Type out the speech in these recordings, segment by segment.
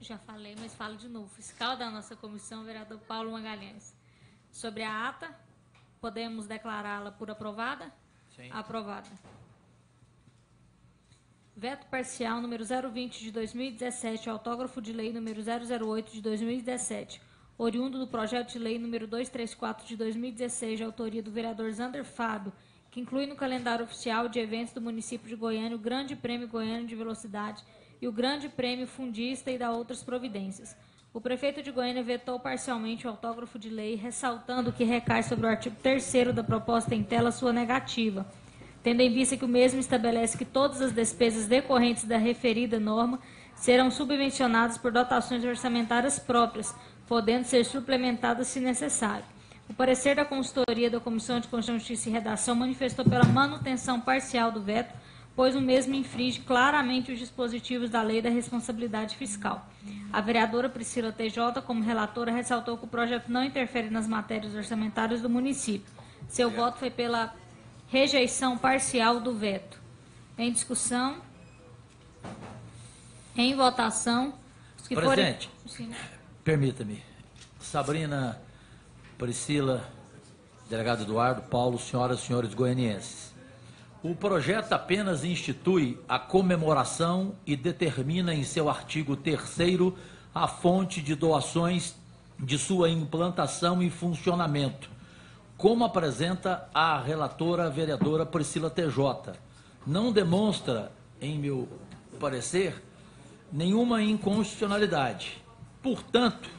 Já falei, mas falo de novo. Fiscal da nossa comissão, vereador Paulo Magalhães. Sobre a ata, podemos declará-la por aprovada? Sim. Aprovada. Veto parcial número 020 de 2017, autógrafo de lei número 008 de 2017, oriundo do projeto de lei número 234 de 2016, de autoria do vereador Zander Fábio, que inclui no calendário oficial de eventos do município de Goiânia o Grande Prêmio Goiano de Velocidade e o Grande Prêmio Fundista e da outras providências. O prefeito de Goiânia vetou parcialmente o autógrafo de lei, ressaltando que recai sobre o artigo 3º da proposta em tela sua negativa, tendo em vista que o mesmo estabelece que todas as despesas decorrentes da referida norma serão subvencionadas por dotações orçamentárias próprias, podendo ser suplementadas se necessário. O parecer da consultoria da Comissão de Constituição, Justiça e Redação manifestou pela manutenção parcial do veto, pois o mesmo infringe claramente os dispositivos da Lei da Responsabilidade Fiscal. A vereadora Priscila TJ, como relatora, ressaltou que o projeto não interfere nas matérias orçamentárias do município. Seu voto foi pela rejeição parcial do veto. Em discussão, em votação, os que Presidente, forem... permita-me. Sabrina, Priscila, delegado Eduardo, Paulo, senhoras e senhores goianienses. O projeto apenas institui a comemoração e determina em seu artigo 3º a fonte de doações de sua implantação e funcionamento, como apresenta a relatora vereadora Priscila TJ. Não demonstra, em meu parecer, nenhuma inconstitucionalidade. Portanto,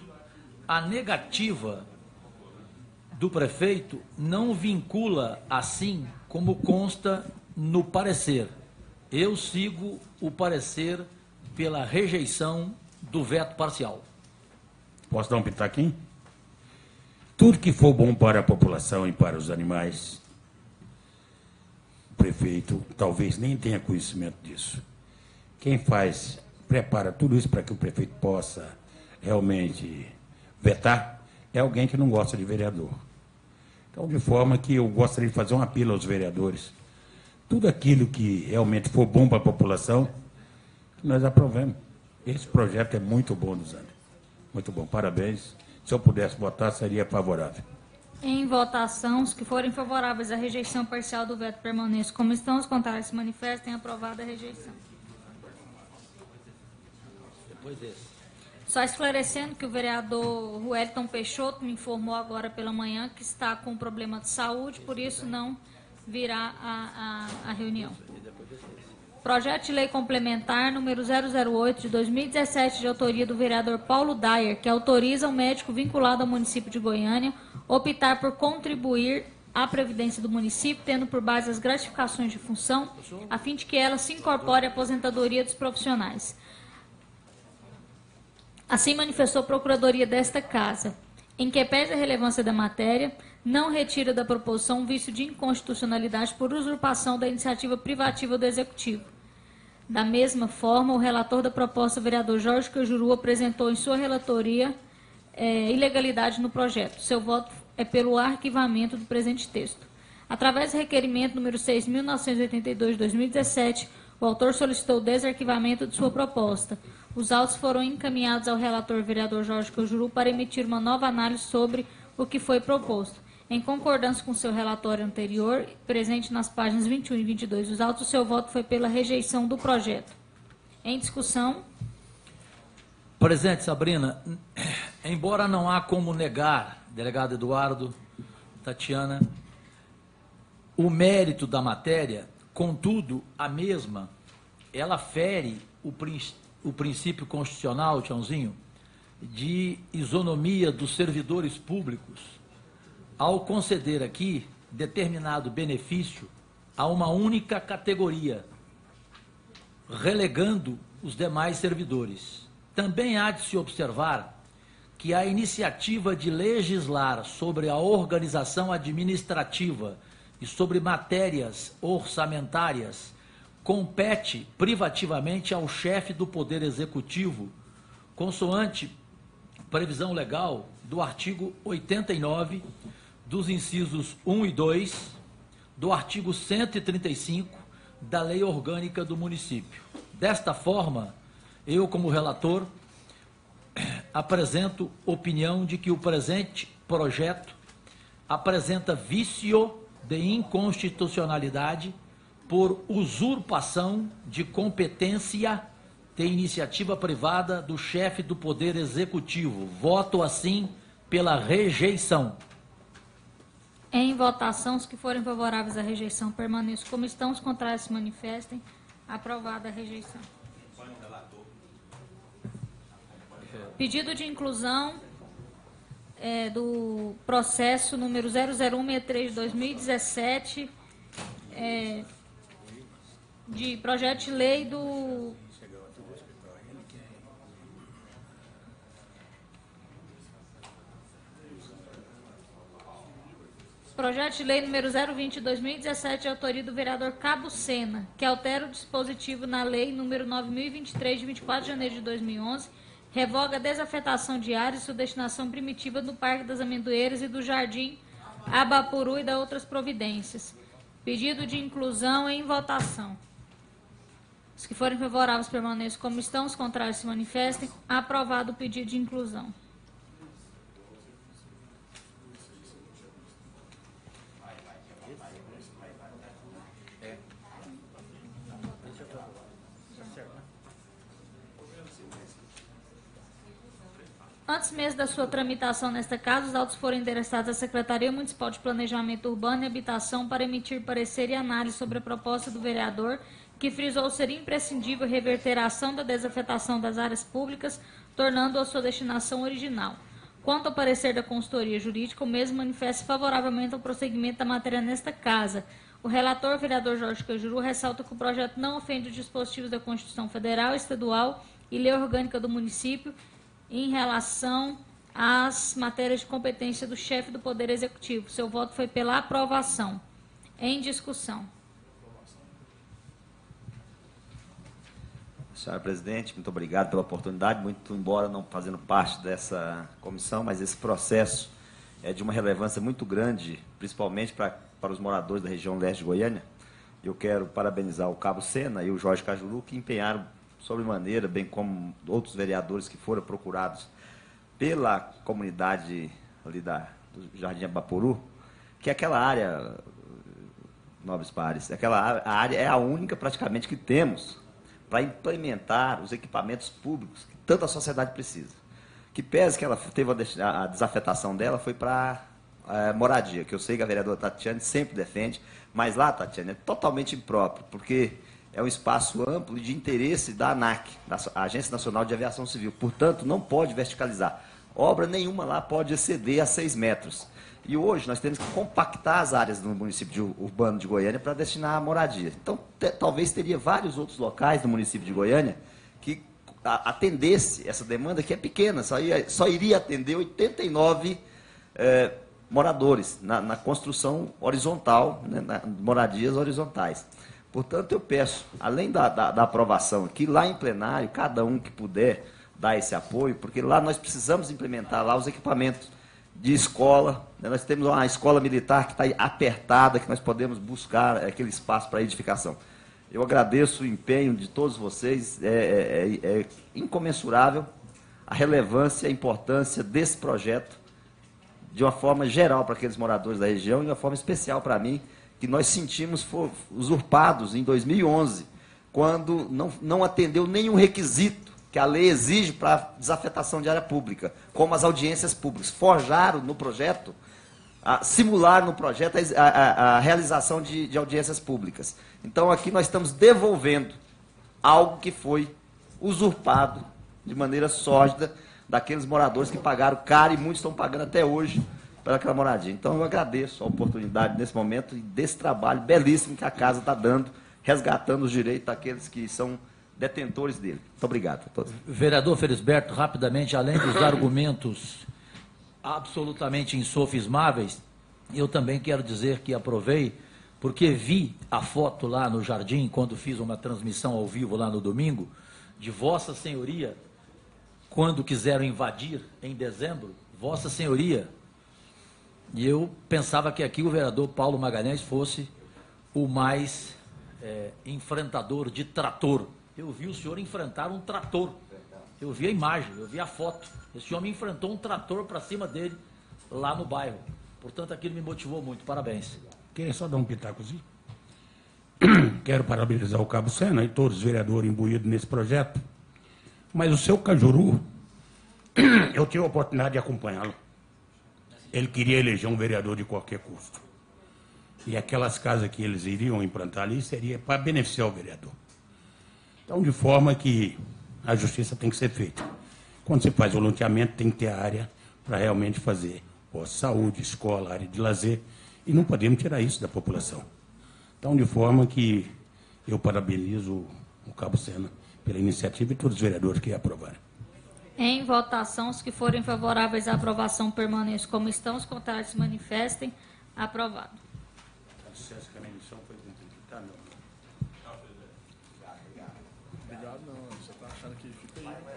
a negativa do prefeito não vincula assim como consta no parecer. Eu sigo o parecer pela rejeição do veto parcial. Posso dar um pitaquinho? Tudo que for bom para a população e para os animais, o prefeito talvez nem tenha conhecimento disso. Quem prepara tudo isso para que o prefeito possa realmente vetar, é alguém que não gosta de vereador. Então, de forma que eu gostaria de fazer um apelo aos vereadores. Tudo aquilo que realmente for bom para a população, nós aprovemos. Esse projeto é muito bom, Zander. Muito bom, parabéns. Se eu pudesse votar, seria favorável. Em votação, os que forem favoráveis à rejeição parcial do veto permaneçam como estão, os contrários se manifestem, aprovada a rejeição. Depois desse. Só esclarecendo que o vereador Wellington Peixoto me informou agora pela manhã que está com problema de saúde, por isso não virá a reunião. Projeto de lei complementar número 008 de 2017, de autoria do vereador Paulo Dyer, que autoriza o médico vinculado ao município de Goiânia optar por contribuir à previdência do município, tendo por base as gratificações de função, a fim de que ela se incorpore à aposentadoria dos profissionais. Assim manifestou a Procuradoria desta Casa, em que pese a relevância da matéria, não retira da proposição um vício de inconstitucionalidade por usurpação da iniciativa privativa do Executivo. Da mesma forma, o relator da proposta, o vereador Jorge Cajuru, apresentou em sua relatoria ilegalidade no projeto. Seu voto é pelo arquivamento do presente texto. Através do requerimento número 6.982 de 2017, o autor solicitou o desarquivamento de sua proposta. Os autos foram encaminhados ao relator vereador Jorge Cajuru para emitir uma nova análise sobre o que foi proposto. Em concordância com seu relatório anterior, presente nas páginas 21 e 22 dos autos, o seu voto foi pela rejeição do projeto. Em discussão. Presidente Sabrina, embora não há como negar, delegado Eduardo, Tatiana, o mérito da matéria, contudo, a mesma, ela fere o princípio constitucional, Tiãozinho, de isonomia dos servidores públicos, ao conceder aqui determinado benefício a uma única categoria, relegando os demais servidores. Também há de se observar que a iniciativa de legislar sobre a organização administrativa e sobre matérias orçamentárias compete privativamente ao chefe do Poder Executivo, consoante previsão legal do artigo 89, dos incisos 1 e 2, do artigo 135 da Lei Orgânica do Município. Desta forma, eu, como relator, apresento opinião de que o presente projeto apresenta vício de inconstitucionalidade por usurpação de competência de iniciativa privada do chefe do Poder Executivo. Voto, assim, pela rejeição. Em votação, os que forem favoráveis à rejeição permaneçam como estão, os contrários se manifestem. Aprovada a rejeição. Pedido de inclusão do processo número 00163 de 2017, de projeto de lei do... Projeto de lei número 020 de 2017, de autoria do vereador Cabo Sena, que altera o dispositivo na lei número 9023, de 24 de janeiro de 2011, revoga a desafetação de áreas e sua destinação primitiva do Parque das Amendoeiras e do Jardim Abapuru e da outras providências. Pedido de inclusão em votação. Os que forem favoráveis permaneçam como estão, os contrários se manifestem. Aprovado o pedido de inclusão. Antes mesmo da sua tramitação nesta casa, os autos foram endereçados à Secretaria Municipal de Planejamento Urbano e Habitação para emitir parecer e análise sobre a proposta do vereador, que frisou ser imprescindível reverter a ação da desafetação das áreas públicas, tornando-a a sua destinação original. Quanto ao parecer da consultoria jurídica, o mesmo manifesta favoravelmente ao prosseguimento da matéria nesta casa. O relator, vereador Jorge Cajuru, ressalta que o projeto não ofende os dispositivos da Constituição Federal, Estadual e Lei Orgânica do município, em relação às matérias de competência do chefe do Poder Executivo. Seu voto foi pela aprovação. Em discussão. Senhora Presidente, muito obrigado pela oportunidade, muito embora não fazendo parte dessa comissão, mas esse processo é de uma relevância muito grande, principalmente para os moradores da região leste de Goiânia. Eu quero parabenizar o Cabo Sena e o Jorge Cajuru, que empenharam sobremaneira, bem como outros vereadores que foram procurados pela comunidade ali do Jardim Abapuru, que é aquela área, nobres pares, aquela área é a única praticamente que temos para implementar os equipamentos públicos que tanto a sociedade precisa. Que pese que ela teve a desafetação dela foi para moradia, que eu sei que a vereadora Tatiane sempre defende, mas lá, Tatiane, é totalmente impróprio, porque é um espaço amplo de interesse da ANAC, da Agência Nacional de Aviação Civil. Portanto, não pode verticalizar. Obra nenhuma lá pode exceder a 6 metros. E hoje nós temos que compactar as áreas do município urbano de Goiânia para destinar a moradia. Então, talvez teria vários outros locais do município de Goiânia que atendesse essa demanda, que é pequena, só iria atender 89 moradores na construção horizontal, né, moradias horizontais. Portanto, eu peço, além da aprovação aqui, lá em plenário, cada um que puder dar esse apoio, porque lá nós precisamos implementar lá os equipamentos de escola, né? Nós temos uma escola militar que está apertada, que nós podemos buscar aquele espaço para edificação. Eu agradeço o empenho de todos vocês, é incomensurável a relevância e a importância desse projeto, de uma forma geral para aqueles moradores da região e de uma forma especial para mim, que nós sentimos usurpados em 2011, quando não atendeu nenhum requisito que a lei exige para desafetação de área pública, como as audiências públicas. Forjaram no projeto, simularam no projeto a realização de audiências públicas. Então, aqui nós estamos devolvendo algo que foi usurpado de maneira sórdida daqueles moradores que pagaram caro e muitos estão pagando até hoje pelaquela moradia. Então, eu agradeço a oportunidade nesse momento e desse trabalho belíssimo que a casa está dando, resgatando os direitos daqueles que são detentores dele. Muito obrigado a todos. Vereador Felisberto, rapidamente, além dos argumentos absolutamente insofismáveis, eu também quero dizer que aprovei, porque vi a foto lá no jardim, quando fiz uma transmissão ao vivo lá no domingo, de Vossa Senhoria, quando quiseram invadir em dezembro, Vossa Senhoria. E eu pensava que aqui o vereador Paulo Magalhães fosse o mais enfrentador de trator. Eu vi o senhor enfrentar um trator. Eu vi a imagem, eu vi a foto. Esse homem enfrentou um trator para cima dele lá no bairro. Portanto, aquilo me motivou muito. Parabéns. Queria só dar um pitacozinho. Quero parabenizar o Cabo Sena e todos os vereadores imbuídos nesse projeto. Mas o seu Cajuru, eu tive a oportunidade de acompanhá-lo. Ele queria eleger um vereador de qualquer custo. E aquelas casas que eles iriam implantar ali seria para beneficiar o vereador. Então, de forma que a justiça tem que ser feita. Quando você faz o loteamento, tem que ter área para realmente fazer saúde, escola, área de lazer. E não podemos tirar isso da população. Então, de forma que eu parabenizo o Cabo Sena pela iniciativa e todos os vereadores que aprovaram. Em votação, os que forem favoráveis à aprovação permaneçam como estão, os contrários se manifestem. Aprovado.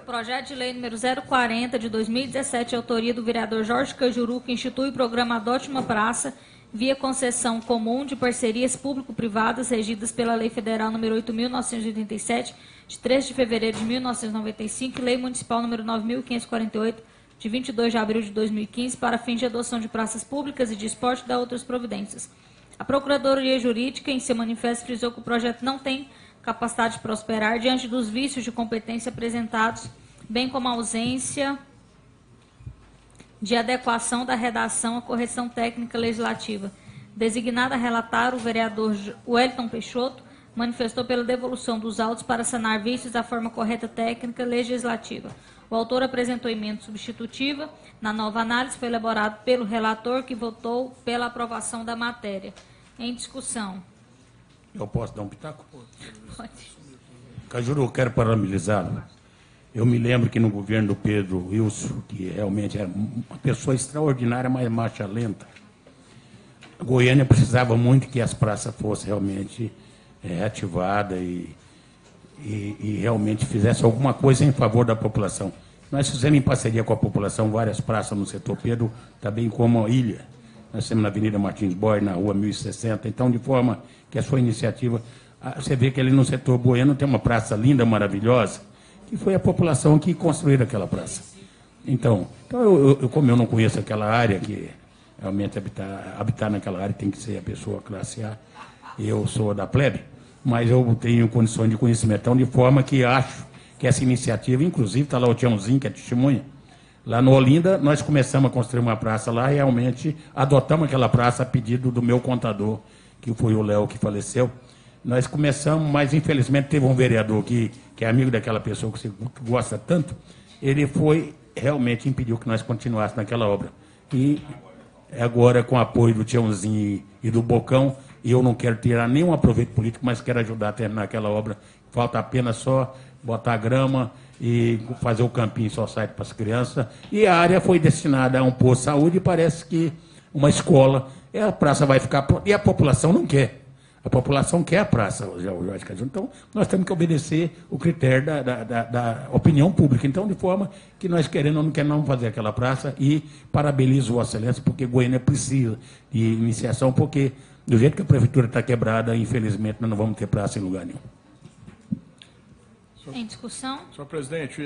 Projeto de lei número 040 de 2017, autoria do vereador Jorge Cajuru, que institui o programa Adote uma Praça, via concessão comum de parcerias público-privadas regidas pela Lei Federal número 8.987, de 3 de fevereiro de 1995, e Lei Municipal número 9.548, de 22 de abril de 2015, para fins de adoção de praças públicas e de esporte e da outras providências. A Procuradoria Jurídica, em seu manifesto, frisou que o projeto não tem capacidade de prosperar diante dos vícios de competência apresentados, bem como a ausência de adequação da redação à correção técnica legislativa. Designado a relatar, o vereador Wellington Peixoto manifestou pela devolução dos autos para sanar vícios da forma correta técnica legislativa. O autor apresentou emenda substitutiva. Na nova análise, foi elaborado pelo relator, que votou pela aprovação da matéria. Em discussão. Eu posso dar um pitaco? Pode. Cajuru, eu quero parabenizá-lo. Eu me lembro que no governo do Pedro Wilson, que realmente era uma pessoa extraordinária, mas marcha lenta, a Goiânia precisava muito que as praças fossem realmente reativadas e realmente fizesse alguma coisa em favor da população. Nós fizemos em parceria com a população várias praças no setor Pedro, também como a Ilha. Nós temos na Avenida Martins Borges, na Rua 1060. Então, de forma que a sua iniciativa... Você vê que ali no setor Bueno tem uma praça linda, maravilhosa, que foi a população que construiu aquela praça. Então como eu não conheço aquela área, que realmente habitar naquela área tem que ser a pessoa classe A, eu sou da plebe, mas eu tenho condições de conhecimento, então, de forma que acho que essa iniciativa, inclusive, está lá o Tiãozinho, que é testemunha, lá no Olinda, nós começamos a construir uma praça lá e realmente adotamos aquela praça a pedido do meu contador, que foi o Léo, que faleceu. Nós começamos, mas infelizmente teve um vereador que é amigo daquela pessoa que você gosta tanto, ele foi, realmente impediu que nós continuássemos naquela obra. E agora, com o apoio do Tiãozinho e do Bocão, e eu não quero tirar nenhum proveito político, mas quero ajudar a terminar aquela obra. Falta apenas só botar grama e fazer o campinho só site para as crianças. E a área foi destinada a um posto de saúde e parece que uma escola. E a praça vai ficar... E a população não quer. A população quer a praça, Jorge Cajuru. Então, nós temos que obedecer o critério da opinião pública. Então, de forma que nós querendo ou não queremos fazer aquela praça, e parabenizo Vossa Excelência, porque Goiânia precisa de iniciação, porque do jeito que a prefeitura está quebrada, infelizmente, nós não vamos ter praça em lugar nenhum. Em discussão. Senhor presidente,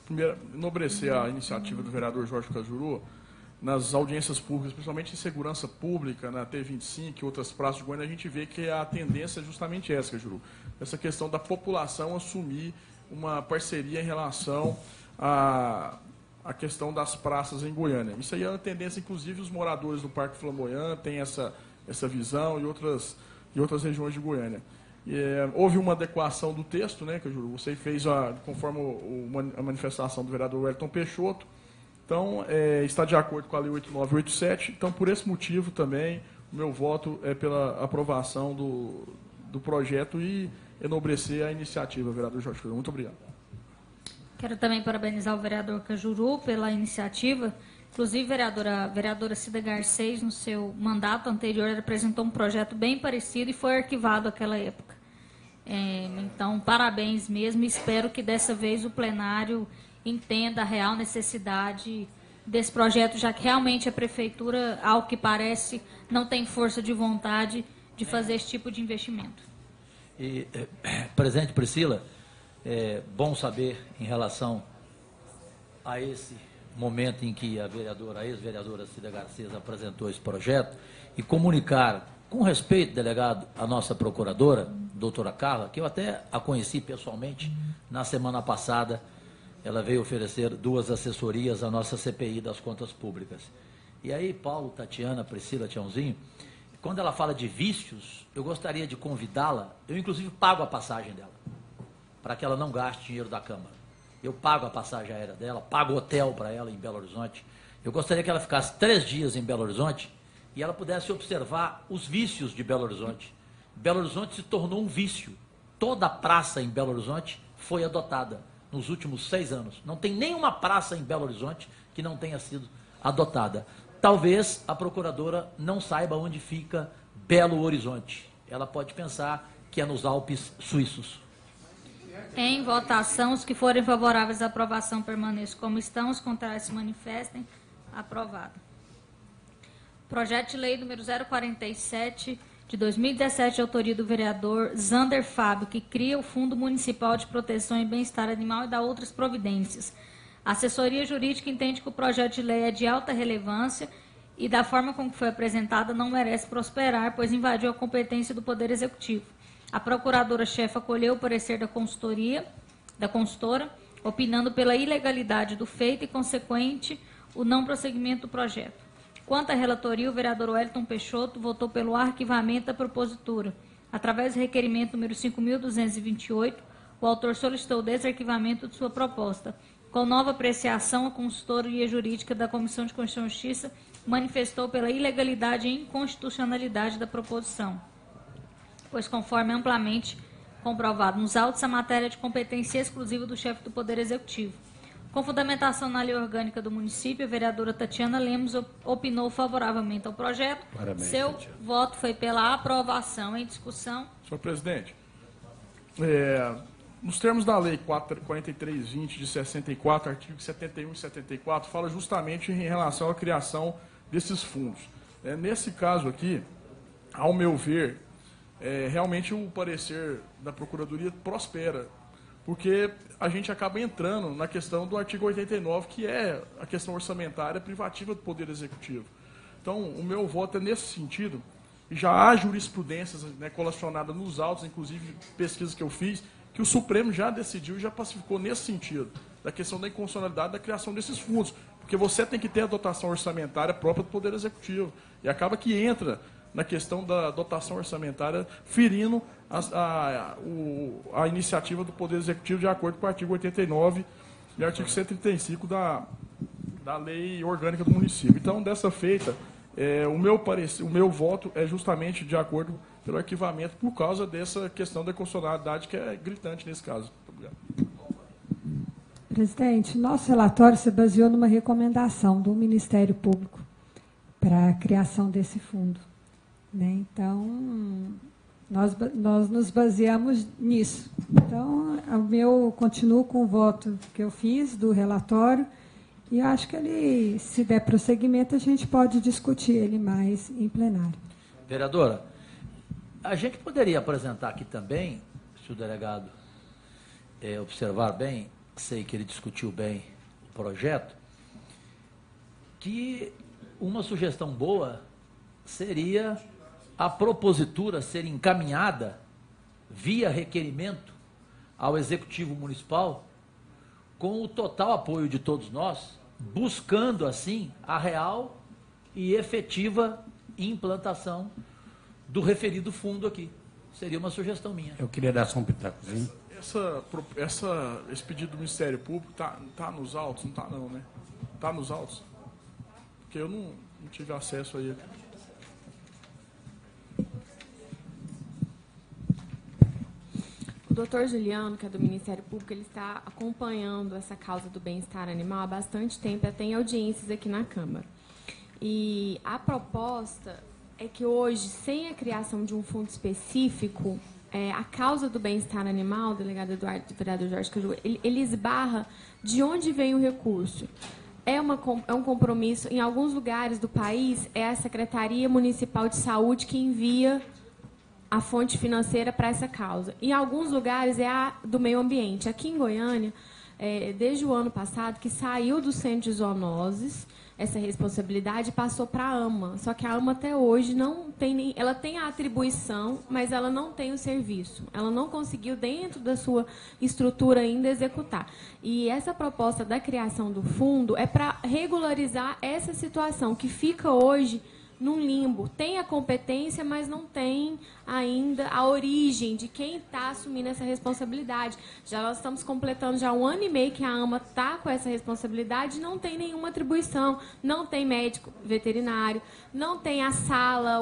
primeiro, enobrecer a iniciativa do vereador Jorge Cajuru nas audiências públicas, principalmente em segurança pública, na T25 e outras praças de Goiânia, a gente vê que a tendência é justamente essa, Cajuru. Essa questão da população assumir uma parceria em relação à questão das praças em Goiânia. Isso aí é uma tendência, inclusive, os moradores do Parque Flamboyant têm essa visão e outras regiões de Goiânia. Houve uma adequação do texto, né, Cajuru? Você fez, conforme a manifestação do vereador Wellington Peixoto. Então, está de acordo com a Lei 8987. Então, por esse motivo também, o meu voto é pela aprovação do projeto e enobrecer a iniciativa, vereador Jorge Cajuru. Muito obrigado. Quero também parabenizar o vereador Cajuru pela iniciativa. Inclusive, a vereadora Cida Garcês, no seu mandato anterior, apresentou um projeto bem parecido e foi arquivado naquela época. Então, parabéns mesmo. Espero que dessa vez o plenário entenda a real necessidade desse projeto, já que realmente a prefeitura, ao que parece, não tem força de vontade de fazer esse tipo de investimento. Presidente Priscila, bom saber em relação a esse momento em que a ex-vereadora Cida Garcês apresentou esse projeto e comunicar, com respeito, delegado, a nossa procuradora, doutora Carla, que eu até a conheci pessoalmente na semana passada. Ela veio oferecer 2 assessorias à nossa CPI das contas públicas. E aí, Paulo, Tatiana, Priscila, Tiãozinho, quando ela fala de vícios, eu gostaria de convidá-la, eu inclusive pago a passagem dela, para que ela não gaste dinheiro da Câmara. Eu pago a passagem aérea dela, pago hotel para ela em Belo Horizonte. Eu gostaria que ela ficasse 3 dias em Belo Horizonte e ela pudesse observar os vícios de Belo Horizonte. Belo Horizonte se tornou um vício. Toda a praça em Belo Horizonte foi adotada nos últimos 6 anos. Não tem nenhuma praça em Belo Horizonte que não tenha sido adotada. Talvez a procuradora não saiba onde fica Belo Horizonte. Ela pode pensar que é nos Alpes suíços. Em votação, os que forem favoráveis à aprovação permaneçam como estão, os contrários se manifestem. Aprovado. Projeto de lei número 047 de 2017, de autoria do vereador Zander Fábio, que cria o Fundo Municipal de Proteção e Bem-Estar Animal e dá outras providências. A assessoria jurídica entende que o projeto de lei é de alta relevância e, da forma como foi apresentada, não merece prosperar, pois invadiu a competência do Poder Executivo. A procuradora-chefe acolheu o parecer da consultora, opinando pela ilegalidade do feito e, consequente, o não prosseguimento do projeto. Quanto à relatoria, o vereador Wellington Peixoto votou pelo arquivamento da propositura. Através do requerimento número 5.228, o autor solicitou o desarquivamento de sua proposta. Com nova apreciação, a consultoria jurídica da Comissão de Constituição e Justiça manifestou pela ilegalidade e inconstitucionalidade da proposição, pois, conforme amplamente comprovado nos autos, a matéria é de competência exclusiva do chefe do Poder Executivo. Com fundamentação na lei orgânica do município, a vereadora Tatiana Lemos opinou favoravelmente ao projeto. Parabéns, Seu Tatiana. voto foi pela aprovação. Em discussão. Senhor presidente, nos termos da lei 4320 de 64, artigo 71 e 74, fala justamente em relação à criação desses fundos. Nesse caso aqui, ao meu ver, realmente o parecer da Procuradoria prospera, porque a gente acaba entrando na questão do artigo 89, que é a questão orçamentária privativa do Poder Executivo. Então, o meu voto é nesse sentido, e já há jurisprudências, colacionadas nos autos, inclusive pesquisas que eu fiz, que o Supremo já decidiu e já pacificou nesse sentido, da questão da inconstitucionalidade da criação desses fundos, porque você tem que ter a dotação orçamentária própria do Poder Executivo, e acaba que entra na questão da dotação orçamentária, ferindo a iniciativa do Poder Executivo de acordo com o artigo 89 e artigo 135 da lei orgânica do município. Então, dessa feita, o meu voto é justamente de acordo pelo arquivamento por causa dessa questão da inconstitucionalidade que é gritante nesse caso. Muito obrigado. Presidente, nosso relatório se baseou numa recomendação do Ministério Público para a criação desse fundo. Então, nós nos baseamos nisso. Então, eu continuo com o voto que eu fiz do relatório e acho que ele, se der prosseguimento, a gente pode discutir ele mais em plenário. Vereadora, a gente poderia apresentar aqui também, se o delegado observar bem, sei que ele discutiu bem o projeto, que uma sugestão boa seria a propositura ser encaminhada via requerimento ao Executivo Municipal com o total apoio de todos nós, buscando, assim, a real e efetiva implantação do referido fundo aqui. Seria uma sugestão minha. Eu queria dar só um pitacozinho. Esse pedido do Ministério Público tá nos autos? Não está não, né? Está nos autos? Porque eu não tive acesso a ele. O doutor Juliano, que é do Ministério Público, ele está acompanhando essa causa do bem-estar animal há bastante tempo, até tem audiências aqui na Câmara. E a proposta é que hoje, sem a criação de um fundo específico, a causa do bem-estar animal, o delegado Eduardo, o vereador Jorge Caju, ele esbarra de onde vem o recurso. É um compromisso, em alguns lugares do país, é a Secretaria Municipal de Saúde que envia a fonte financeira para essa causa. Em alguns lugares é a do meio ambiente. Aqui em Goiânia, desde o ano passado, que saiu do Centro de Zoonoses, essa responsabilidade passou para a AMA. Só que a AMA até hoje não tem nem, ela tem a atribuição, mas ela não tem o serviço. Ela não conseguiu, dentro da sua estrutura ainda, executar. E essa proposta da criação do fundo é para regularizar essa situação que fica hoje num limbo. Tem a competência, mas não tem ainda a origem de quem está assumindo essa responsabilidade. Já nós estamos completando já 1 ano e meio que a AMA está com essa responsabilidade e não tem nenhuma atribuição. Não tem médico veterinário, não tem a sala,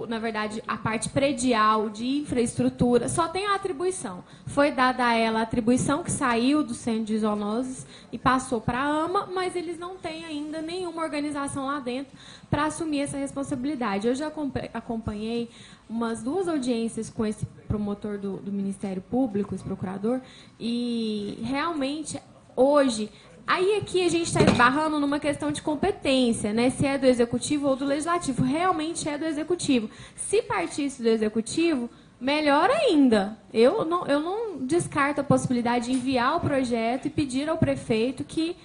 na verdade, a parte predial de infraestrutura, só tem a atribuição. Foi dada a ela a atribuição que saiu do Centro de Zoonoses e passou para a AMA, mas eles não têm ainda nenhuma organização lá dentro para assumir essa responsabilidade. Eu já acompanhei umas 2 audiências com esse promotor do Ministério Público, esse procurador, e realmente, hoje, aí aqui a gente está esbarrando numa questão de competência, né? Se é do Executivo ou do Legislativo. Realmente é do Executivo. Se partisse do Executivo, melhor ainda. Eu não descarto a possibilidade de enviar o projeto e pedir ao prefeito que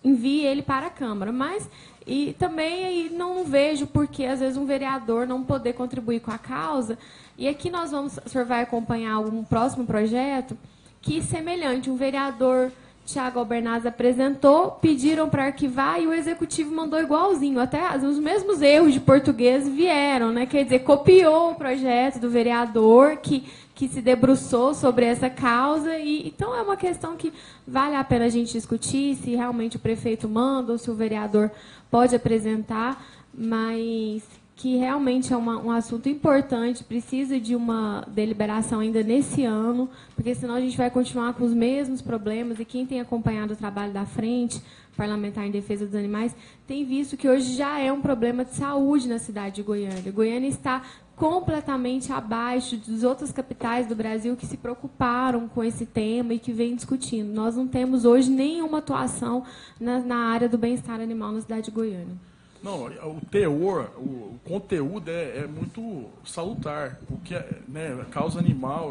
envie ele para a Câmara, mas e também não vejo por que, às vezes, um vereador não poder contribuir com a causa. E aqui o senhor vai acompanhar um próximo projeto que, semelhante, um vereador, Tiago Albernaz, apresentou, pediram para arquivar e o Executivo mandou igualzinho. Até os mesmos erros de português vieram, né? Quer dizer, copiou o projeto do vereador que se debruçou sobre essa causa. Então, é uma questão que vale a pena a gente discutir, se realmente o prefeito manda ou se o vereador pode apresentar, mas que realmente é um assunto importante, precisa de uma deliberação ainda nesse ano, porque senão a gente vai continuar com os mesmos problemas, e quem tem acompanhado o trabalho da Frente Parlamentar em Defesa dos Animais tem visto que hoje já é um problema de saúde na cidade de Goiânia. Goiânia está completamente abaixo das outras capitais do Brasil que se preocuparam com esse tema e que vêm discutindo. Nós não temos hoje nenhuma atuação na área do bem-estar animal na cidade de Goiânia. Não, o teor, o conteúdo é muito salutar, porque, né, a causa animal,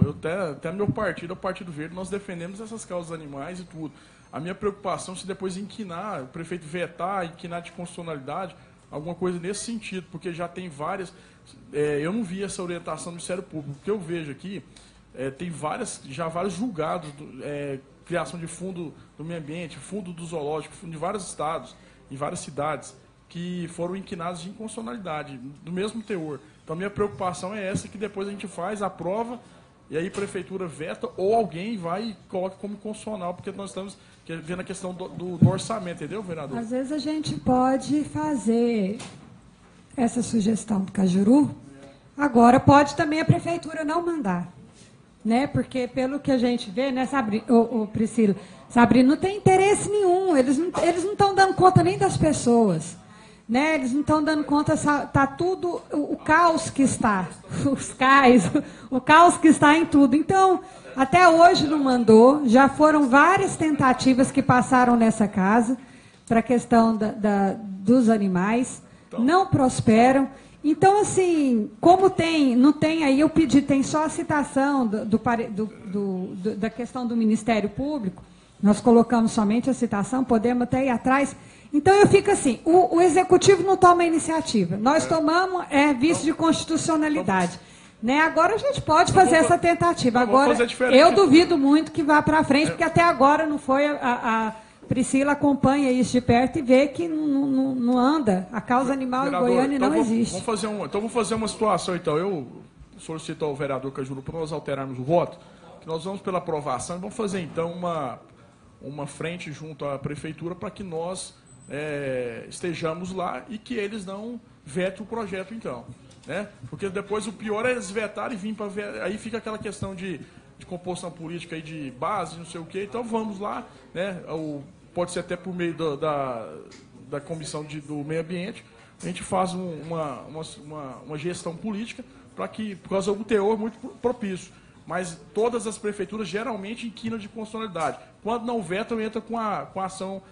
até meu partido, o Partido Verde, nós defendemos essas causas animais e tudo. A minha preocupação se depois inquinar, o prefeito vetar, inquinar de constitucionalidade, alguma coisa nesse sentido, porque já tem várias. Eu não vi essa orientação do Ministério Público. O que eu vejo aqui, tem vários julgados, criação de fundo do meio ambiente, fundo do zoológico, fundo de vários estados, em várias cidades, que foram inquinados de inconstitucionalidade, do mesmo teor. Então, a minha preocupação é essa, que depois a gente faz, aprova, e aí a prefeitura veta, ou alguém vai e coloca como constitucional, porque nós estamos vendo a questão do orçamento, entendeu, vereador? Às vezes a gente pode fazer essa sugestão do Cajuru, agora pode também a prefeitura não mandar, né? Porque pelo que a gente vê, né, Priscila, Sabrina, não tem interesse nenhum, eles não estão dando conta nem das pessoas, né? Eles não estão dando conta, está tudo, o caos que está, os cais, o caos que está em tudo. Então, até hoje não mandou, já foram várias tentativas que passaram nessa casa para a questão dos animais, não prosperam. Então, assim, como não tem aí, eu pedi, tem só a citação da questão do Ministério Público, nós colocamos somente a citação, podemos até ir atrás. Então, eu fico assim, o Executivo não toma a iniciativa, nós tomamos vício de constitucionalidade. Né? Agora a gente pode fazer essa tentativa. Agora, eu duvido muito que vá para frente, porque até agora não foi. A Priscila acompanha isso de perto e vê que não anda. A causa animal em Goiânia não existe. Vamos fazer uma situação, então. Eu solicito ao vereador Cajuru para nós alterarmos o voto, que nós vamos pela aprovação e vamos fazer, então, uma frente junto à prefeitura para que nós estejamos lá e que eles não vetem o projeto, então. Né? Porque depois o pior é eles vetarem e vir para ver. Aí fica aquela questão de composição política aí de base, não sei o quê. Então vamos lá, né? Pode ser até por meio da comissão do meio ambiente, a gente faz uma gestão política por causa do teor muito propício. Mas todas as prefeituras geralmente inquinam de constitucionalidade. Quando não vetam, entra com a ação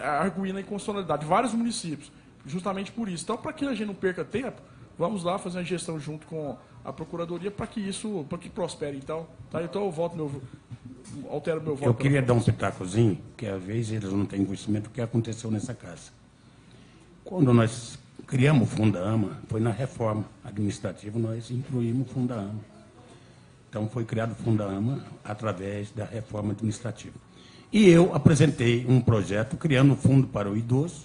arguindo a inconstitucionalidade. Vários municípios. Justamente por isso. Então, para que a gente não perca tempo, vamos lá fazer a gestão junto com a Procuradoria para que isso, para que prospere, então. Tá? Então eu altero meu voto. Eu queria dar um pitacozinho, que às vezes eles não têm conhecimento do que aconteceu nessa casa. Quando nós criamos o Fundama, foi na reforma administrativa, nós incluímos o Fundama. Então, foi criado o Fundama através da reforma administrativa. E eu apresentei um projeto criando o Fundo para o Idoso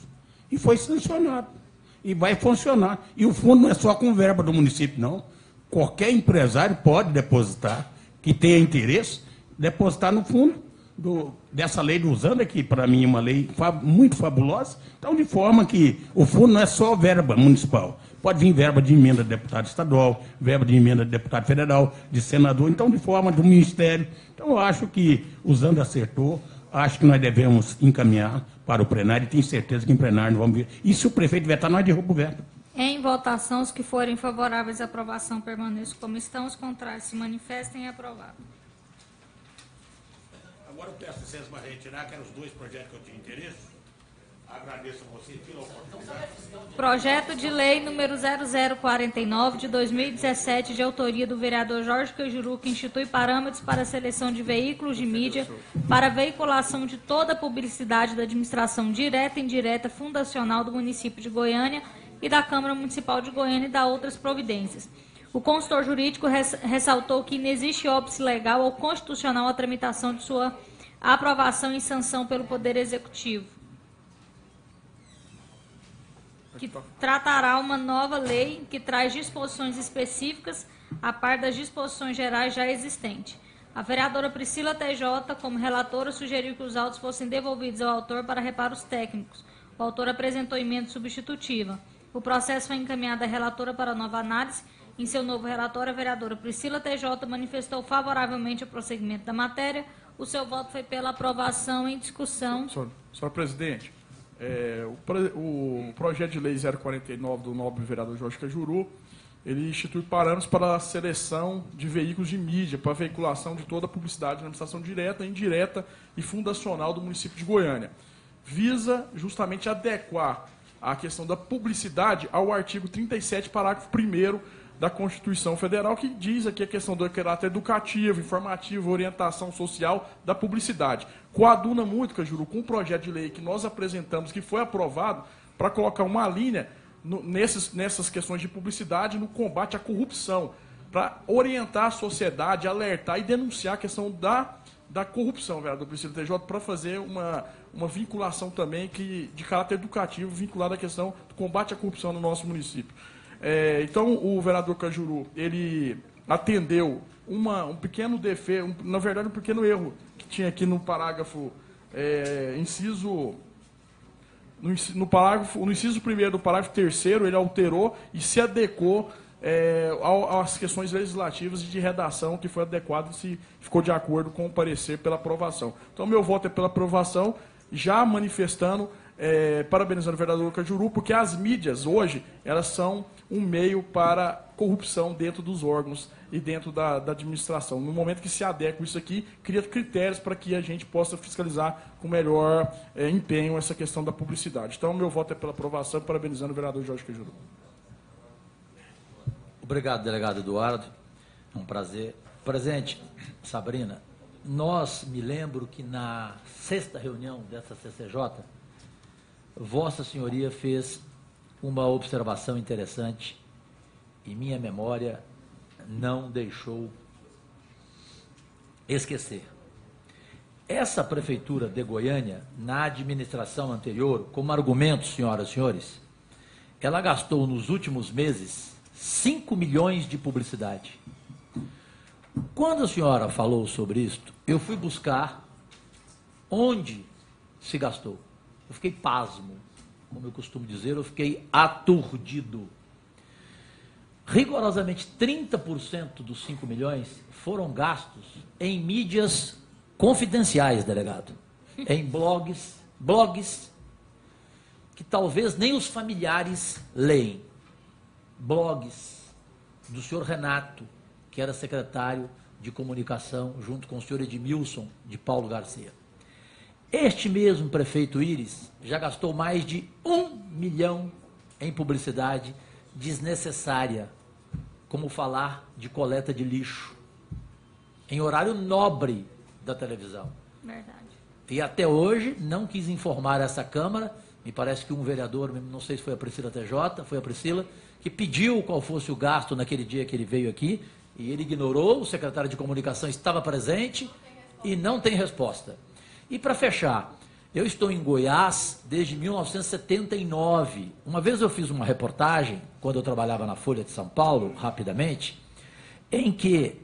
e foi sancionado. E vai funcionar. E o fundo não é só com verba do município, não. Qualquer empresário pode depositar, que tenha interesse, depositar no fundo dessa lei do Usanda, que para mim é uma lei muito fabulosa. Então, de forma que o fundo não é só verba municipal. Pode vir verba de emenda de deputado estadual, verba de emenda de deputado federal, de senador, então de forma do Ministério. Então, eu acho que o Usanda acertou, acho que nós devemos encaminhar para o plenário, e tenho certeza que em plenário vamos ver. E se o prefeito vetar, nós derrubamos o veto. Em votação, os que forem favoráveis à aprovação permaneçam como estão, os contrários se manifestem e aprovado. Agora eu peço licença para retirar, que eram os 2 projetos que eu tinha interesse. Agradeço a você pela oportunidade. Projeto de lei número 0049 de 2017, de autoria do vereador Jorge Cajuru, que institui parâmetros para a seleção de veículos de mídia para a veiculação de toda a publicidade da administração direta e indireta fundacional do município de Goiânia e da Câmara Municipal de Goiânia e da outras providências. O consultor jurídico ressaltou que não existe óbice legal ou constitucional a tramitação de sua aprovação e sanção pelo Poder Executivo, que tratará uma nova lei que traz disposições específicas a par das disposições gerais já existentes. A vereadora Priscila TJ, como relatora, sugeriu que os autos fossem devolvidos ao autor para reparos técnicos. O autor apresentou emenda substitutiva. O processo foi encaminhado à relatora para nova análise. Em seu novo relatório, a vereadora Priscila TJ manifestou favoravelmente o prosseguimento da matéria. O seu voto foi pela aprovação em discussão. Senhor presidente, o projeto de lei 049 do nobre vereador Jorge Cajuru, ele institui parâmetros para a seleção de veículos de mídia, para a veiculação de toda a publicidade na administração direta, indireta e fundacional do município de Goiânia. Visa justamente adequar a questão da publicidade ao artigo 37, parágrafo 1º da Constituição Federal, que diz aqui a questão do caráter educativo, informativo, orientação social da publicidade. Coaduna muito, Cajuru, com o projeto de lei que nós apresentamos, que foi aprovado, para colocar uma linha nessas questões de publicidade no combate à corrupção, para orientar a sociedade, alertar e denunciar a questão da corrupção, vereador Priscila TJ, para fazer uma vinculação também de caráter educativo, vinculada à questão do combate à corrupção no nosso município. Então, o vereador Cajuru, ele atendeu um pequeno defeito, na verdade, um pequeno erro que tinha aqui no parágrafo, no inciso 1º do parágrafo 3º, ele alterou e se adequou às questões legislativas e de redação que foi adequado e se ficou de acordo com o parecer pela aprovação. Então, meu voto é pela aprovação, já manifestando, parabenizando o vereador Cajuru, porque as mídias, hoje, elas são um meio para corrupção dentro dos órgãos e dentro da administração. No momento que se adequa isso aqui, cria critérios para que a gente possa fiscalizar com melhor empenho essa questão da publicidade. Então, meu voto é pela aprovação, parabenizando o vereador Jorge Cajuru. Obrigado, delegado Eduardo. É um prazer. Presente, Sabrina, me lembro que na 6ª reunião dessa CCJ, Vossa Senhoria fez uma observação interessante e minha memória não deixou esquecer. Essa prefeitura de Goiânia, na administração anterior, como argumento, senhoras e senhores, ela gastou nos últimos meses 5 milhões de publicidade. Quando a senhora falou sobre isto, eu fui buscar onde se gastou. Eu fiquei pasmo, como eu costumo dizer, eu fiquei aturdido. Rigorosamente 30% dos 5 milhões foram gastos em mídias confidenciais, delegado. Em blogs que talvez nem os familiares leem. Blogs do senhor Renato, que era secretário de comunicação, junto com o senhor Edmilson de Paulo Garcia. Este mesmo prefeito Íris já gastou mais de 1 milhão em publicidade desnecessária, como falar de coleta de lixo, em horário nobre da televisão. Verdade. E até hoje não quis informar essa Câmara. Me parece que um vereador, não sei se foi a Priscila TJ, foi a Priscila, que pediu qual fosse o gasto naquele dia que ele veio aqui, e ele ignorou, o secretário de comunicação estava presente e não tem resposta. E para fechar, eu estou em Goiás desde 1979. Uma vez eu fiz uma reportagem, quando eu trabalhava na Folha de São Paulo, rapidamente, em que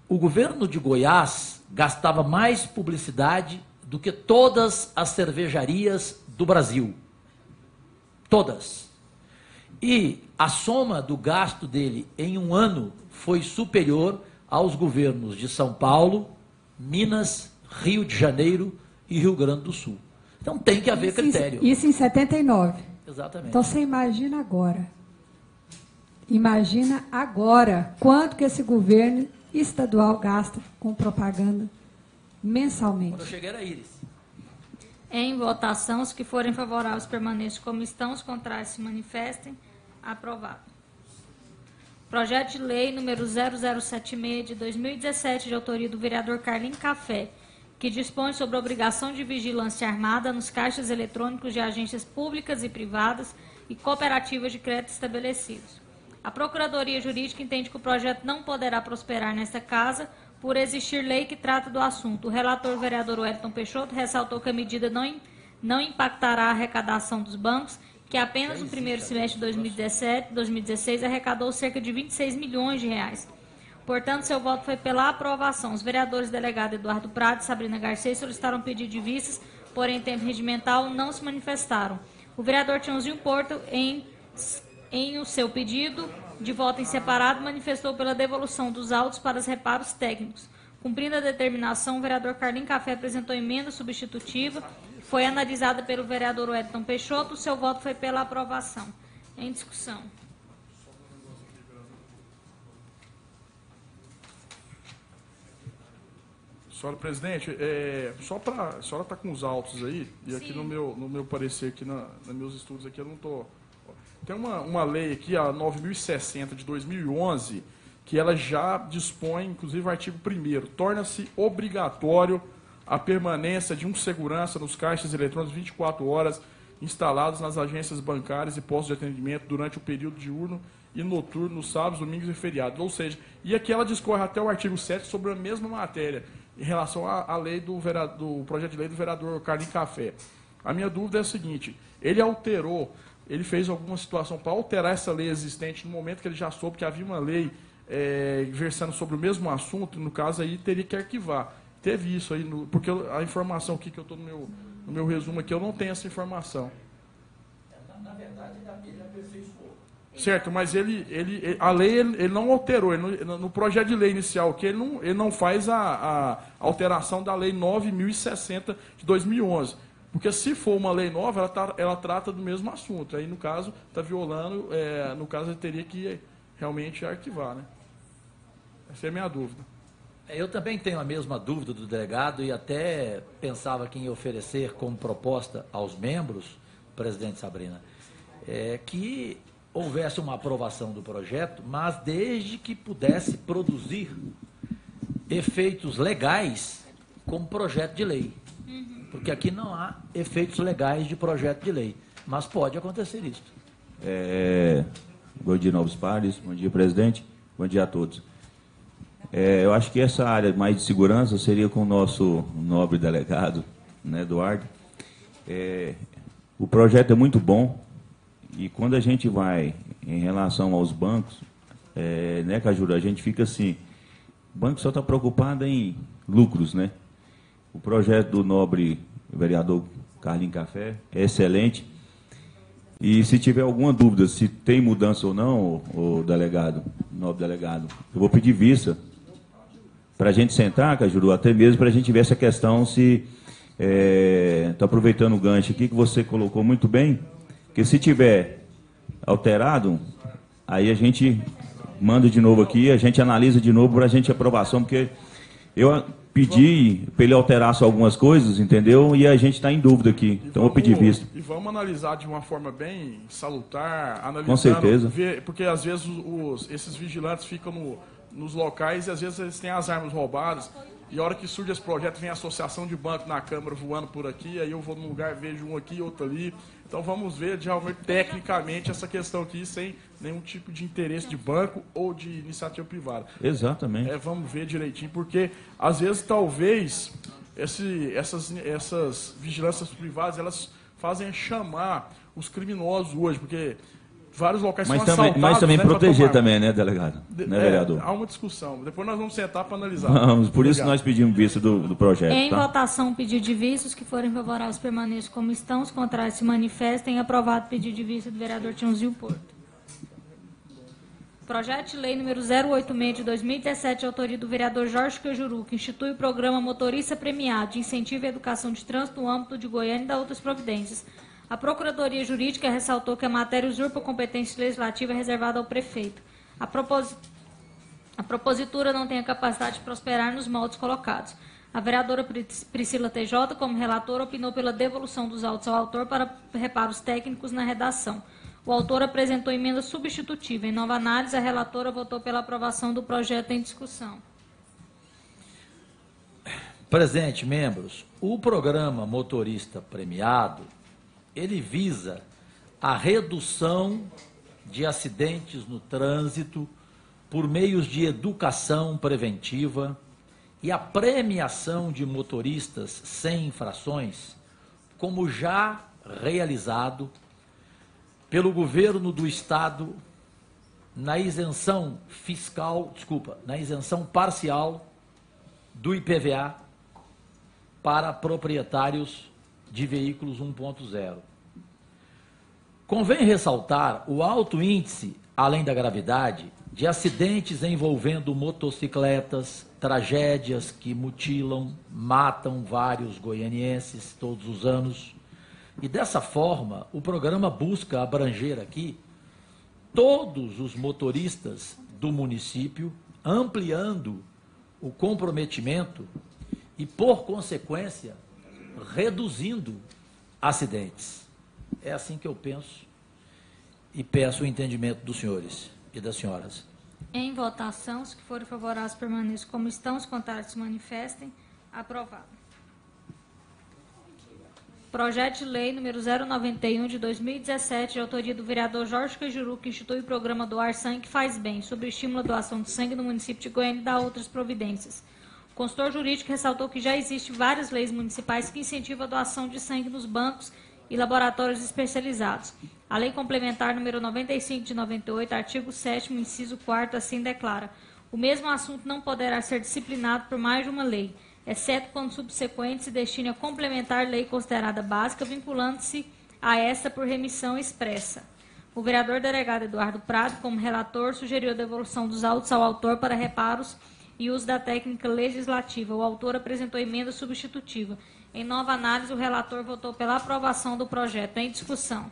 o governo de Goiás gastava mais publicidade do que todas as cervejarias do Brasil. Todas. E a soma do gasto dele em um ano foi superior aos governos de São Paulo, Minas, Rio de Janeiro e Rio Grande do Sul. Então tem que haver critério. Isso em 79. Exatamente. Então você imagina agora. Imagina agora quanto que esse governo estadual gasta com propaganda mensalmente. Quando eu cheguei era Iris. Em votação, os que forem favoráveis permaneçam como estão, os contrários se manifestem. Aprovado. Projeto de lei número 0076 de 2017, de autoria do vereador Carlinho Café, que dispõe sobre a obrigação de vigilância armada nos caixas eletrônicos de agências públicas e privadas e cooperativas de crédito estabelecidos. A Procuradoria Jurídica entende que o projeto não poderá prosperar nesta casa por existir lei que trata do assunto. O relator, vereador Wellington Peixoto, ressaltou que a medida não impactará a arrecadação dos bancos, que apenas no primeiro semestre de 2016 arrecadou cerca de 26 milhões de reais. Portanto, seu voto foi pela aprovação. Os vereadores delegado Eduardo Prado e Sabrina Garcês solicitaram pedido de vistas, porém, em tempo regimental, não se manifestaram. O vereador Tiãozinho Porto, em o seu pedido de voto em separado, manifestou pela devolução dos autos para os reparos técnicos. Cumprindo a determinação, o vereador Carlinho Café apresentou emenda substitutiva, foi analisada pelo vereador Wellington Peixoto, o seu voto foi pela aprovação. Em discussão. Senhora presidente, a senhora está com os autos aí, e Sim. aqui no meu parecer, aqui nos meus estudos aqui, eu não estou... Tem uma lei aqui, a 9.060 de 2011, que ela já dispõe, inclusive o artigo 1º, torna-se obrigatório a permanência de um segurança nos caixas eletrônicos 24 horas instalados nas agências bancárias e postos de atendimento durante o período diurno e noturno, nos sábados, domingos e feriados. Ou seja, e aqui ela discorre até o artigo 7 sobre a mesma matéria, em relação à lei do projeto de lei do vereador Carlinho Café. A minha dúvida é a seguinte: ele fez alguma situação para alterar essa lei existente no momento que ele já soube que havia uma lei versando sobre o mesmo assunto, no caso aí teria que arquivar. Teve isso aí, porque a informação aqui que eu estou no meu resumo aqui, eu não tenho essa informação. Na verdade, ele aperfeiçoou. Certo, mas a lei ele não alterou. No projeto de lei inicial, que ele não faz a alteração da lei 9.060 de 2011. Porque se for uma lei nova, ela trata do mesmo assunto. Aí, no caso, está violando, no caso, ele teria que realmente arquivar, né? Essa é a minha dúvida. Eu também tenho a mesma dúvida do delegado e até pensava que em oferecer como proposta aos membros, presidente Sabrina, que houvesse uma aprovação do projeto, mas desde que pudesse produzir efeitos legais como projeto de lei. Porque aqui não há efeitos legais de projeto de lei, mas pode acontecer isso. Bom dia, Novos Pares. Bom dia, presidente. Bom dia a todos. Eu acho que essa área mais de segurança seria com o nosso nobre delegado, né, Eduardo. O projeto é muito bom e quando a gente vai em relação aos bancos, né, Cajuru, a gente fica assim, o banco só está preocupado em lucros, né? O projeto do nobre vereador Carlinho Café é excelente. E se tiver alguma dúvida se tem mudança ou não, o delegado, nobre delegado, eu vou pedir vista para a gente sentar, Cajuru, até mesmo para a gente ver essa questão se... Estou aproveitando o gancho aqui que você colocou muito bem, que se tiver alterado, aí a gente manda de novo aqui, a gente analisa de novo para a gente aprovação, porque pedir para ele alterasse algumas coisas, entendeu? E a gente está em dúvida aqui. Então eu vou pedir vista. E vamos analisar de uma forma bem salutar, analisando. Com certeza. Porque às vezes esses vigilantes ficam nos locais e às vezes eles têm as armas roubadas. E a hora que surge esse projeto, vem a associação de banco na Câmara voando por aqui, aí eu vou num lugar, vejo um aqui, outro ali. Então vamos ver realmente tecnicamente essa questão aqui, sem nenhum tipo de interesse de banco ou de iniciativa privada. Exatamente. Vamos ver direitinho, porque às vezes talvez essas vigilâncias privadas elas fazem chamar os criminosos hoje, porque vários locais são assaltados. Mas também proteger também, né, delegado? Né, vereador? Há uma discussão. Depois nós vamos sentar para analisar. Vamos, por isso nós pedimos vista do projeto. Em tá? votação, pedido de vista. Os que forem favoráveis permaneçam como estão. Os contrários se manifestem. Aprovado o pedido de vista do vereador Tiãozinho Porto. Projeto de lei número 086 de 2017, autoria do vereador Jorge Cajuru, que institui o programa Motorista Premiado de Incentivo à Educação de Trânsito no âmbito de Goiânia e da outras providências. A Procuradoria Jurídica ressaltou que a matéria usurpa a competência legislativa reservada ao prefeito. A propositura não tem a capacidade de prosperar nos moldes colocados. A vereadora Priscila TJ, como relatora, opinou pela devolução dos autos ao autor para reparos técnicos na redação. O autor apresentou emenda substitutiva. Em nova análise, a relatora votou pela aprovação do projeto em discussão. Presidente, membros, o programa Motorista Premiado, ele visa a redução de acidentes no trânsito por meios de educação preventiva e a premiação de motoristas sem infrações, como já realizado pelo governo do Estado na isenção parcial do IPVA para proprietários de veículos 1.0. Convém ressaltar o alto índice, além da gravidade, de acidentes envolvendo motocicletas, tragédias que mutilam, matam vários goianienses todos os anos. E dessa forma, o programa busca abranger aqui todos os motoristas do município, ampliando o comprometimento e, por consequência, reduzindo acidentes. É assim que eu penso e peço o entendimento dos senhores e das senhoras. Em votação, os que forem favoráveis permaneçam como estão, os contrários se manifestem. Aprovado. Projeto de lei número 091 de 2017, de autoria do vereador Jorge Cajuru, que institui o programa Doar Sangue Faz Bem, sobre o estímulo à doação de sangue no município de Goiânia e da outras providências. O consultor jurídico ressaltou que já existem várias leis municipais que incentivam a doação de sangue nos bancos e laboratórios especializados. A Lei Complementar número 95 de 98, artigo 7º, inciso 4º, assim declara: o mesmo assunto não poderá ser disciplinado por mais de uma lei, exceto quando subsequente se destine a complementar lei considerada básica, vinculando-se a esta por remissão expressa. O vereador delegado Eduardo Prado, como relator, sugeriu a devolução dos autos ao autor para reparos e uso da técnica legislativa. O autor apresentou emenda substitutiva. Em nova análise, o relator votou pela aprovação do projeto. Em discussão.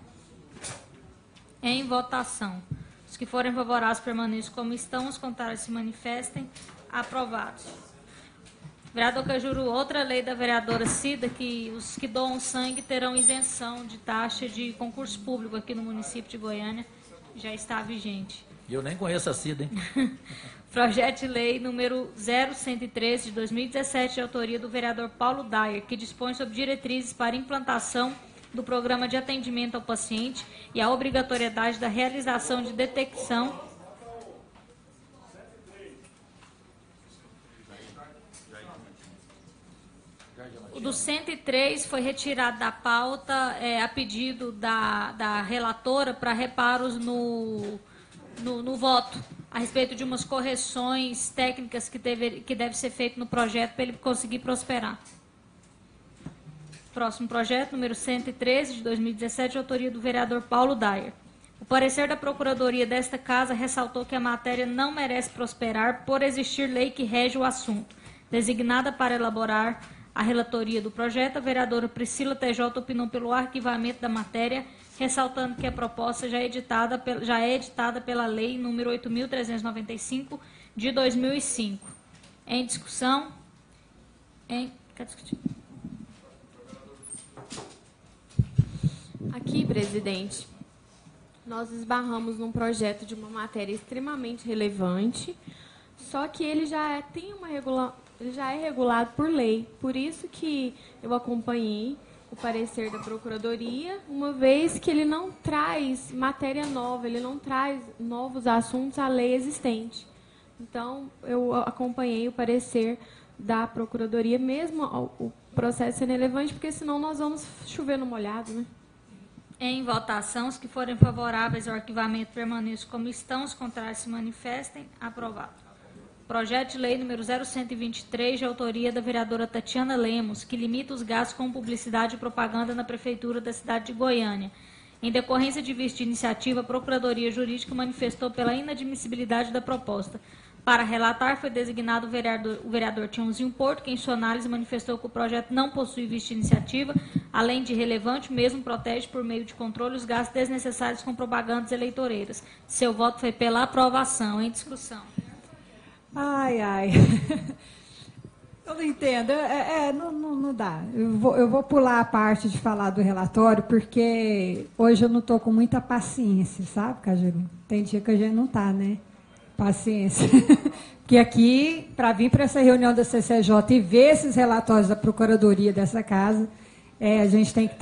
Em votação. Os que forem favoráveis permaneçam como estão, os contrários se manifestem. Aprovados. Vereador Cajuru, outra lei da vereadora Cida, que os que doam sangue terão isenção de taxa de concurso público aqui no município de Goiânia, já está vigente. E eu nem conheço a Cida, hein? Projeto de lei número 0113 de 2017, de autoria do vereador Paulo Dyer, que dispõe sobre diretrizes para implantação do programa de atendimento ao paciente e a obrigatoriedade da realização de detecção O do 103 foi retirado da pauta a pedido da relatora para reparos no voto, a respeito de umas correções técnicas que deve ser feito no projeto para ele conseguir prosperar. Próximo projeto, número 113, de 2017, de autoria do vereador Paulo Dyer. O parecer da Procuradoria desta Casa ressaltou que a matéria não merece prosperar por existir lei que rege o assunto. Designada para elaborar a relatoria do projeto, a vereadora Priscila TJ opinou pelo arquivamento da matéria, ressaltando que a proposta já é editada pela Lei nº 8.395, de 2005. Em discussão, Quer discutir? Aqui, presidente, nós esbarramos num projeto de uma matéria extremamente relevante, só que ele já ele já é regulado por lei. Por isso que eu acompanhei o parecer da Procuradoria, uma vez que ele não traz matéria nova, ele não traz novos assuntos à lei existente. Então, eu acompanhei o parecer da Procuradoria, mesmo o processo sendo relevante, porque senão nós vamos chover no molhado, né? Em votação, os que forem favoráveis ao arquivamento permaneçam como estão, os contrários se manifestem. Aprovado. Projeto de lei número 0123, de autoria da vereadora Tatiana Lemos, que limita os gastos com publicidade e propaganda na Prefeitura da cidade de Goiânia. Em decorrência de vista de iniciativa, a Procuradoria Jurídica manifestou pela inadmissibilidade da proposta. Para relatar, foi designado o vereador Tiãozinho Porto, que em sua análise manifestou que o projeto não possui vista de iniciativa, além de relevante, o mesmo protege por meio de controle os gastos desnecessários com propagandas eleitoreiras. Seu voto foi pela aprovação. Em discussão. Ai, ai. Eu não entendo. Não dá. Eu vou pular a parte de falar do relatório, porque hoje eu não estou com muita paciência, sabe, Cajuru? Tem dia que a gente não está, né? Paciência. Porque aqui, para vir para essa reunião da CCJ e ver esses relatórios da Procuradoria dessa casa, a gente tem que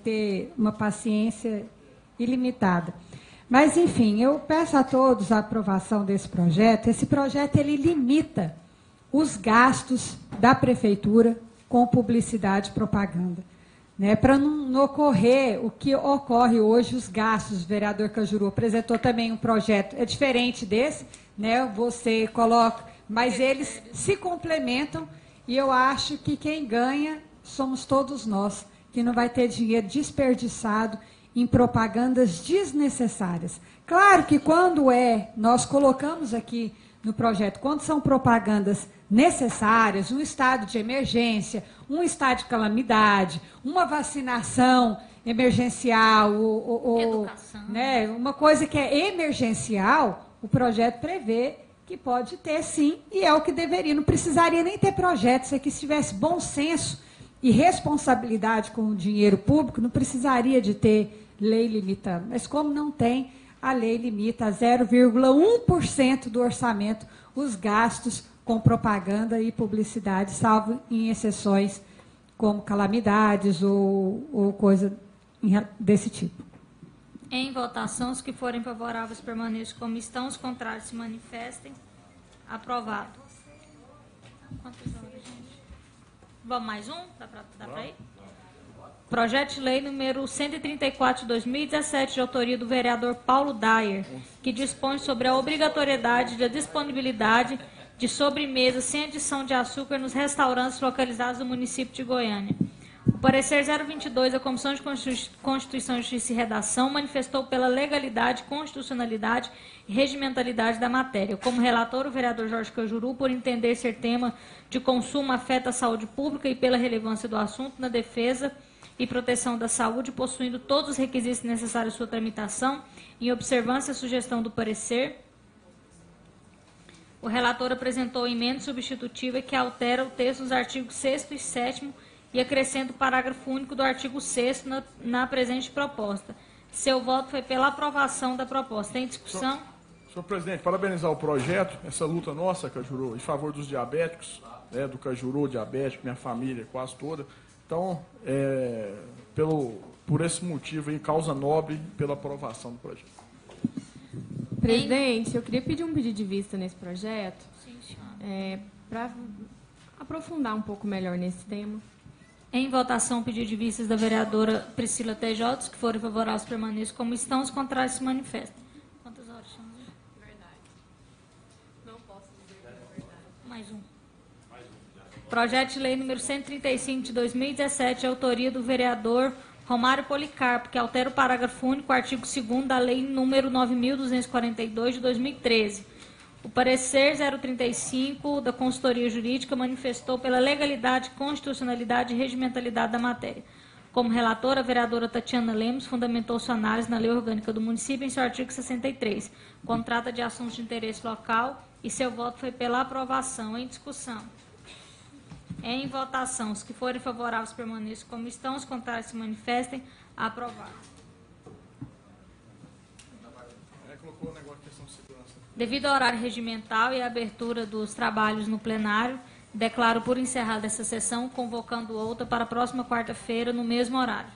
ter uma paciência ilimitada. Mas, enfim, eu peço a todos a aprovação desse projeto. Esse projeto, ele limita os gastos da Prefeitura com publicidade e propaganda. Né? Para não ocorrer o que ocorre hoje, os gastos. O vereador Cajuru apresentou também um projeto, é diferente desse, né? Você coloca, mas eles se complementam e eu acho que quem ganha somos todos nós, que não vai ter dinheiro desperdiçado em propagandas desnecessárias. Claro que quando nós colocamos aqui no projeto, quando são propagandas necessárias, um estado de emergência, um estado de calamidade, uma vacinação emergencial, né, uma coisa que é emergencial, o projeto prevê que pode ter sim, e é o que deveria. Não precisaria nem ter projetos aqui, se tivesse bom senso e responsabilidade com o dinheiro público, não precisaria de ter lei limitando. Mas como não tem, a lei limita a 0,1% do orçamento os gastos com propaganda e publicidade, salvo em exceções como calamidades ou coisa desse tipo. Em votação, os que forem favoráveis permaneçam como estão, os contrários se manifestem. Aprovado. Quantas horas, gente? Vamos mais um? Dá para ir? Projeto de lei número 134 de 2017, de autoria do vereador Paulo Dyer, que dispõe sobre a obrigatoriedade da disponibilidade de sobremesa sem adição de açúcar nos restaurantes localizados no município de Goiânia. O parecer 022 da Comissão de Constituição, Justiça e Redação manifestou pela legalidade, constitucionalidade e regimentalidade da matéria. Como relator, o vereador Jorge Cajuru, por entender ser tema de consumo afeta a saúde pública e pela relevância do assunto na defesa e proteção da saúde, possuindo todos os requisitos necessários à sua tramitação, em observância à sugestão do parecer, o relator apresentou emenda substitutiva que altera o texto dos artigos 6º e 7º e acrescenta o parágrafo único do artigo 6º na presente proposta. Seu voto foi pela aprovação da proposta. Em discussão? Senhor presidente, parabenizar o projeto, essa luta nossa, Cajuru, em favor dos diabéticos, né, do Cajuru diabético, minha família quase toda. Então, por esse motivo, em causa nobre, pela aprovação do projeto. Presidente, eu queria pedir um pedido de vista nesse projeto. Sim, senhora. Para aprofundar um pouco melhor nesse tema. Em votação, pedido de vistas da vereadora Priscila Tejotos, que forem favoráveis permaneçam como estão, os contrários se manifestam. Quantas horas, Xandra? Verdade. Não posso dizer que é verdade. Mais um. Projeto de lei número 135 de 2017, de autoria do vereador Romário Policarpo, que altera o parágrafo único, artigo 2º da lei número 9.242 de 2013. O parecer 035 da Consultoria Jurídica manifestou pela legalidade, constitucionalidade e regimentalidade da matéria. Como relatora, a vereadora Tatiana Lemos fundamentou sua análise na Lei Orgânica do Município em seu artigo 63, contrata de assuntos de interesse local, e seu voto foi pela aprovação. Em discussão. Em votação, os que forem favoráveis permaneçam como estão, os contrários se manifestem. Aprovado. Colocou o negócio de questão de segurança. Devido ao horário regimental e à abertura dos trabalhos no plenário, declaro por encerrada essa sessão, convocando outra para a próxima quarta-feira, no mesmo horário.